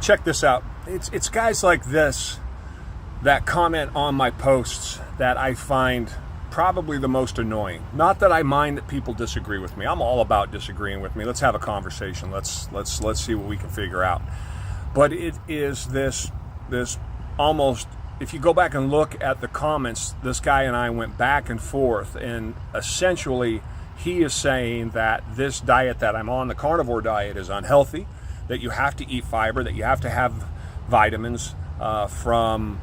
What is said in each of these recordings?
check this out. It's guys like this that comment on my posts that I find probably the most annoying. Not that I mind that people disagree with me. I'm all about disagreeing with me. Let's have a conversation. Let's see what we can figure out. But it is this almost, if you go back and look at the comments, this guy and I went back and forth, and essentially he is saying that this diet that I'm on, the carnivore diet, is unhealthy, that you have to eat fiber, that you have to have vitamins from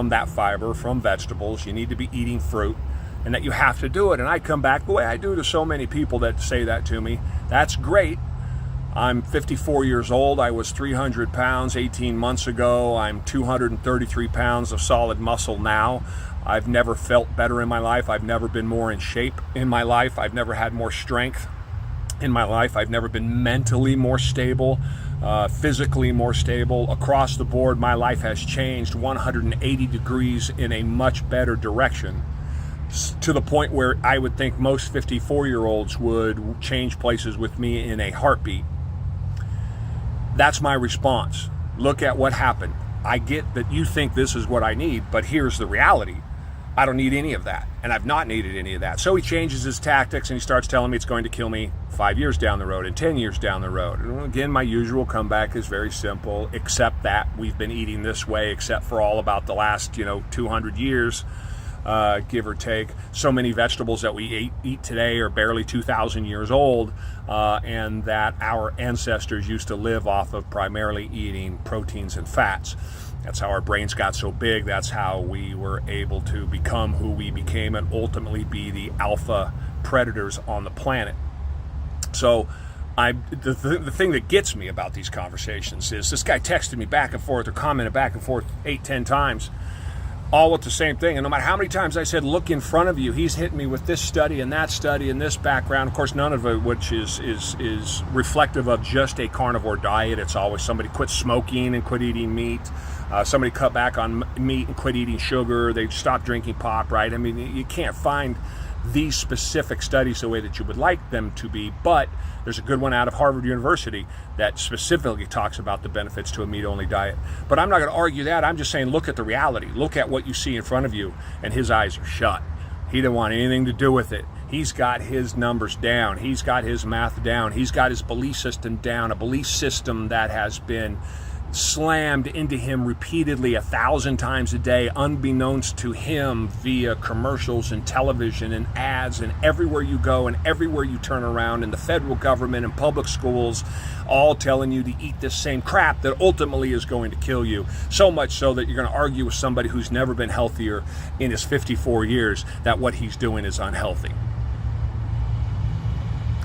that fiber, from vegetables, you need to be eating fruit, and that you have to do it. And I come back the way I do to so many people that say that to me. That's great. I'm 54 years old. I was 300 pounds 18 months ago. I'm 233 pounds of solid muscle now. I've never felt better in my life. I've never been more in shape in my life. I've never had more strength in my life. I've never been mentally more stable, physically more stable. Across the board, my life has changed 180 degrees in a much better direction, to the point where I would think most 54-year-olds would change places with me in a heartbeat. That's my response. Look at what happened. I get that you think this is what I need, but here's the reality. I don't need any of that, and I've not needed any of that. So he changes his tactics and he starts telling me it's going to kill me 5 years down the road and 10 years down the road. And again, my usual comeback is very simple, except that we've been eating this way, except for all about the last 200 years, give or take. So many vegetables that we eat today are barely 2,000 years old, and that our ancestors used to live off of primarily eating proteins and fats. That's how our brains got so big. That's how we were able to become who we became and ultimately be the alpha predators on the planet. So the thing that gets me about these conversations is this guy texted me back and forth or commented back and forth 8-10 times, all with the same thing. And no matter how many times I said, look in front of you, he's hitting me with this study and that study and this background. Of course, none of it which is reflective of just a carnivore diet. It's always somebody quit smoking and quit eating meat. Somebody cut back on meat and quit eating sugar. They stopped drinking pop, right? I mean, you can't find these specific studies the way that you would like them to be, but there's a good one out of Harvard University that specifically talks about the benefits to a meat-only diet. But I'm not going to argue that. I'm just saying, look at the reality. Look at what you see in front of you, and his eyes are shut. He didn't want anything to do with it. He's got his numbers down. He's got his math down. He's got his belief system down, a belief system that has been slammed into him repeatedly 1,000 times a day, unbeknownst to him, via commercials and television and ads and everywhere you go and everywhere you turn around, in the federal government and public schools, all telling you to eat this same crap that ultimately is going to kill you. So much so that you're going to argue with somebody who's never been healthier in his 54 years that what he's doing is unhealthy.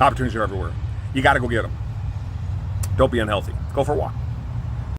Opportunities are everywhere. You got to go get them. Don't be unhealthy. Go for a walk.